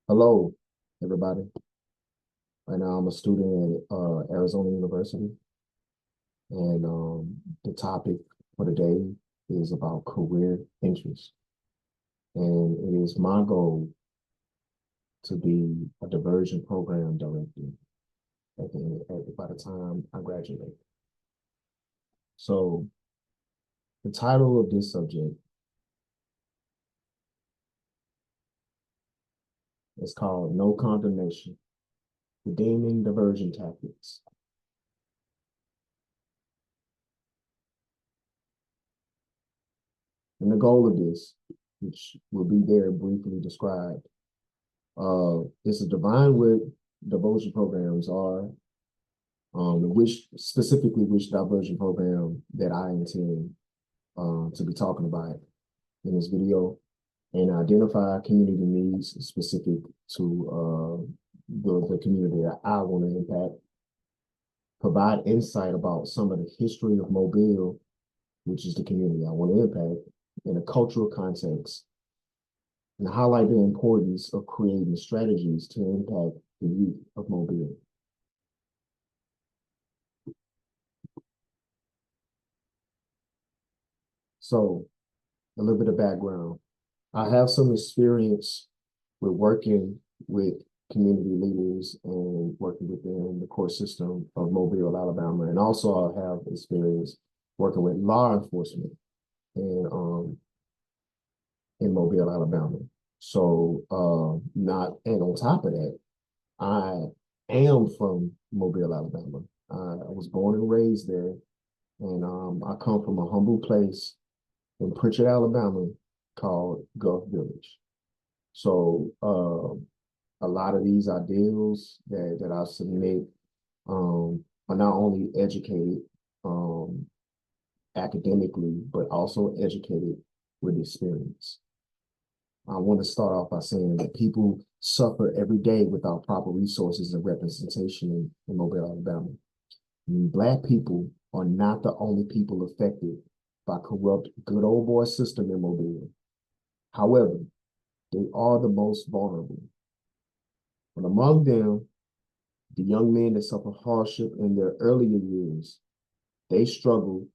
Hello, everybody. Right now, I'm a student at Arizona University, and the topic for today is about career interest. And it is my goal to be a diversion program director by the time I graduate. So, the title of this subject is called No Condemnation, Redeeming Diversion Tactics. And the goal of this, which will be there briefly described, is to define what diversion programs are, which diversion program that I intend to be talking about in this video, and identify community needs specific to the community that I want to impact, provide insight about some of the history of Mobile, which is the community I want to impact, in a cultural context, and highlight the importance of creating strategies to impact the youth of Mobile. So, a little bit of background. I have some experience with working with community leaders and working within the court system of Mobile, Alabama, and also I have experience working with law enforcement in Mobile, Alabama. So not and on top of that, I am from Mobile, Alabama. I was born and raised there, and I come from a humble place in Pritchard, Alabama, called Gulf Village. So a lot of these ideals that I submit are not only educated academically, but also educated with experience. I want to start off by saying that people suffer every day without proper resources and representation in Mobile, Alabama. Black people are not the only people affected by corrupt good old boy system in Mobile. However, they are the most vulnerable. But among them, the young men that suffer hardship in their earlier years, they struggle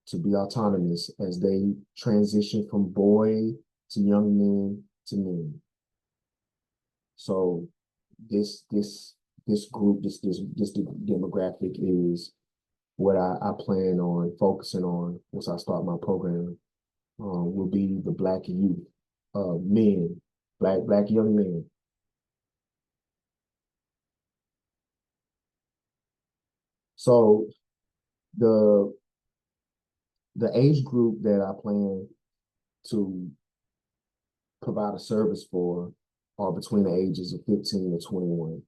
to be autonomous as they transition from boy to young men to men. So this group, this demographic is what I plan on focusing on once I start my program. Will be the Black youth, men, black young men. So the the age group that I plan to provide a service for are between the ages of 15 to 21.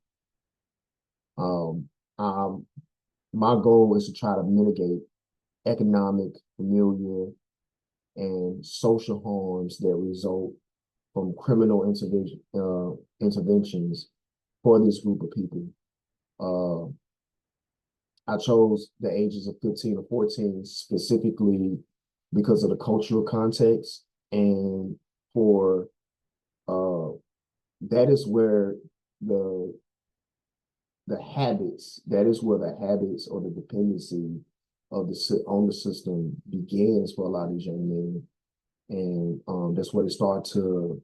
Um, um, my goal is to try to mitigate economic, familial, and social harms that result from criminal interventions for this group of people. Uh, I chose the ages of 15 to 14 specifically because of the cultural context and for uh, that is where the that is where the habits or the dependency of on the system begins for a lot of these young men, and that's where they start to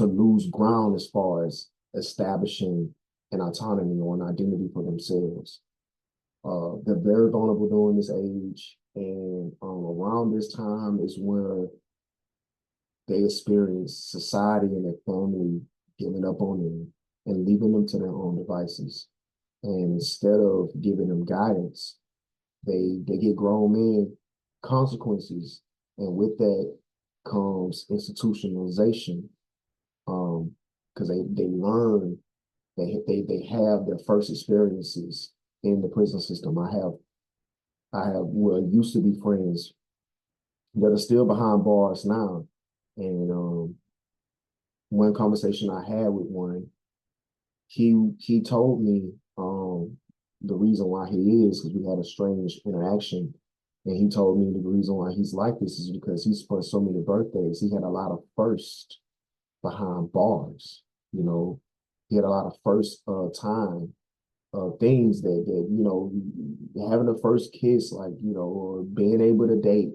lose ground as far as establishing an autonomy or an identity for themselves. They're very vulnerable during this age, and around this time is where they experience society and their family giving up on them and leaving them to their own devices. And instead of giving them guidance, they get grown men consequences, and with that comes institutionalization. Because they learn they have their first experiences in the prison system. I have what used to be friends that are still behind bars now, and one conversation I had with one, he told me the reason why he is because we had a strange interaction, and he told me the reason why he's like this is because he's for so many birthdays he had a lot of firsts behind bars. You know, he had a lot of first time things that having a first kiss, like or being able to date.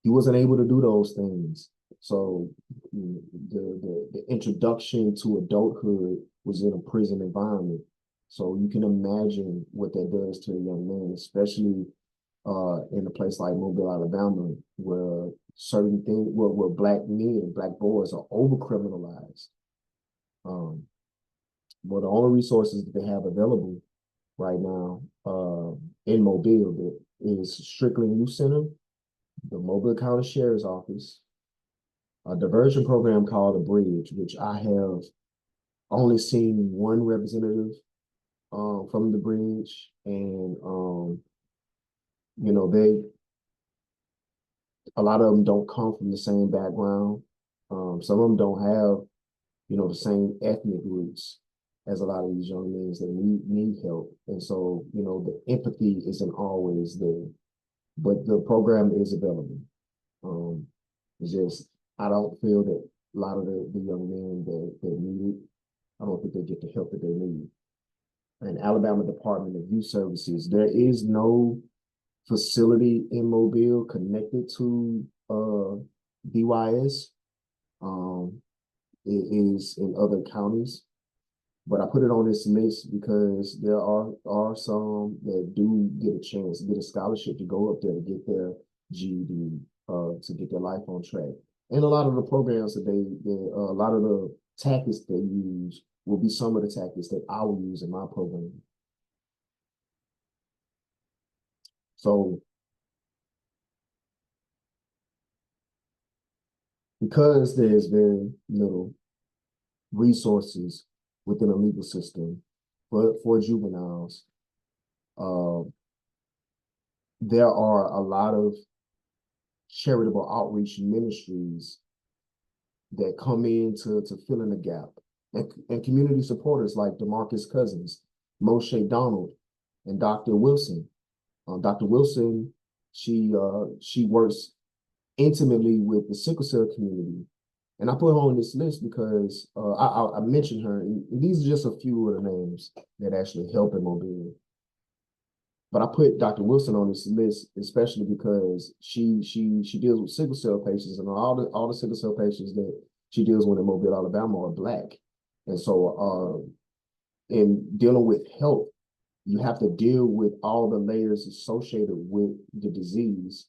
He wasn't able to do those things. So the introduction to adulthood was in a prison environment. So you can imagine what that does to a young man, especially in a place like Mobile, Alabama, where certain things, where black men, black boys are over criminalized. Um, but the only resources that they have available right now in Mobile that is Strickland Youth Center, the Mobile County Sheriff's Office, a diversion program called The Bridge, which I have only seen one representative from the bridge, and they a lot of them don't come from the same background. Some of them don't have the same ethnic roots as a lot of these young men that need help, and so the empathy isn't always there, but the program is available. Um, it's just I don't feel that a lot of the young men that need it, I don't think they get the help that they need. And Alabama Department of Youth Services, there is no facility in Mobile connected to DYS. Um, it is in other counties, but I put it on this list because there are some that do get a chance, get a scholarship to go up there to get their GED, to get their life on track. And a lot of the programs that a lot of the tactics they use will be some of the tactics that I will use in my program. So because there's very little resources within the legal system for juveniles, uh, there are a lot of charitable outreach ministries that come in to fill in the gap. And community supporters like DeMarcus Cousins, Moshe Donald, and Dr. Wilson. Dr. Wilson, she works intimately with the sickle cell community. And I put her on this list because I mentioned her. And these are just a few of the names that actually help in Mobile. But I put Dr. Wilson on this list, especially because she deals with sickle cell patients, and all the sickle cell patients that she deals with in Mobile, Alabama, are Black. And so, in dealing with health, you have to deal with all the layers associated with the disease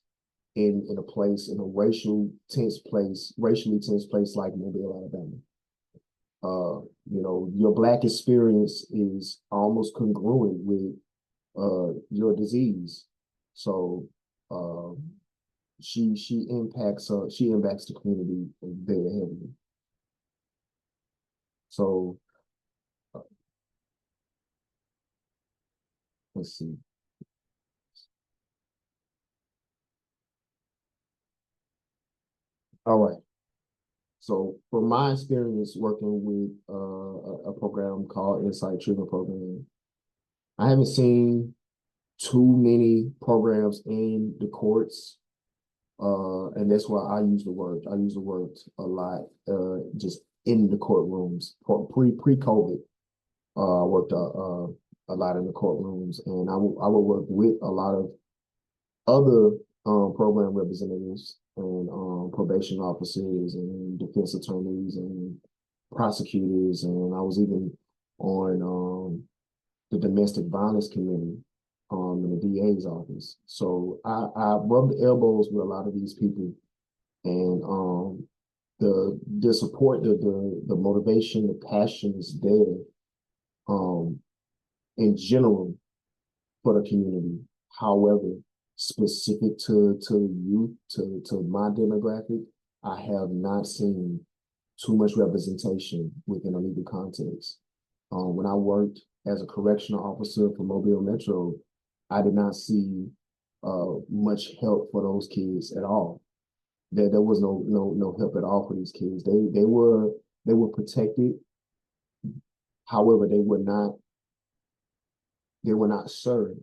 in a place, in a racially tense place like Mobile, Alabama. Your Black experience is almost congruent with your disease. So she impacts the community very heavily. So let's see. All right. So from my experience working with a program called Insight Treatment Program, I haven't seen too many programs in the courts. And that's why I use the word. I use the word a lot, just in the courtrooms. Pre-COVID, I worked a lot in the courtrooms, and I would work with a lot of other program representatives and probation officers and defense attorneys and prosecutors, and I was even on the domestic violence committee in the DA's office. So I rubbed elbows with a lot of these people, and the support, the motivation, the passion is there in general for the community. However, specific to youth, to my demographic, I have not seen too much representation within a legal context. When I worked as a correctional officer for Mobile Metro, I did not see much help for those kids at all. There was no help at all for these kids. They were protected. However, they were not served,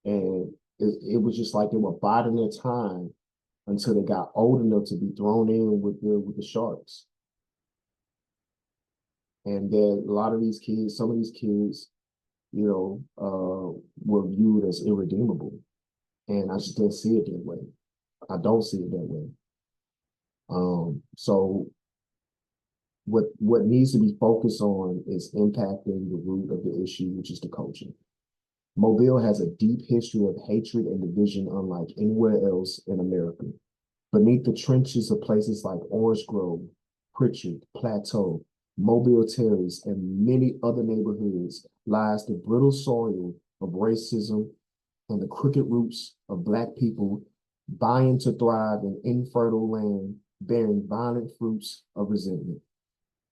and it was just like they were biding their time until they got old enough to be thrown in with the sharks. And then a lot of these kids, some of these kids, were viewed as irredeemable. And I just didn't see it that way. I don't see it that way. So what needs to be focused on is impacting the root of the issue, which is the culture. Mobile has a deep history of hatred and division unlike anywhere else in America. Beneath the trenches of places like Orange Grove, Pritchard, Plateau, Mobile Terrace, and many other neighborhoods lies the brittle soil of racism and the crooked roots of Black people vying to thrive in infertile land bearing violent fruits of resentment.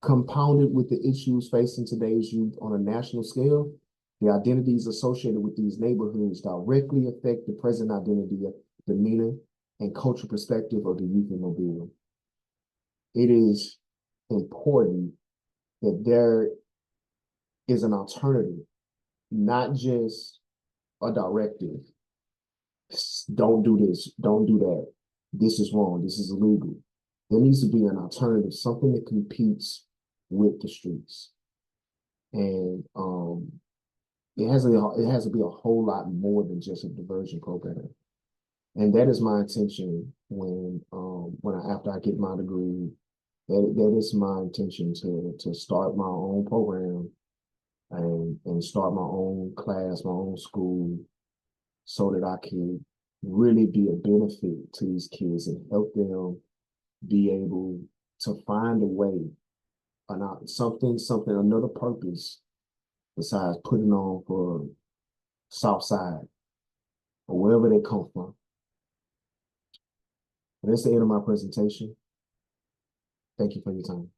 Compounded with the issues facing today's youth on a national scale, the identities associated with these neighborhoods directly affect the present identity, demeanor, and cultural perspective of the youth in Mobile. It is important that there is an alternative, not just a directive. Don't do this, don't do that. This is wrong, this is illegal. There needs to be an alternative, something that competes with the streets. And it has to be a whole lot more than just a diversion program. And that is my intention after I get my degree. That is my intention to start my own program and start my own class, my own school, so that I can really be a benefit to these kids and help them be able to find a way, another purpose besides putting on for South Side or wherever they come from. But that's the end of my presentation. Thank you for your time.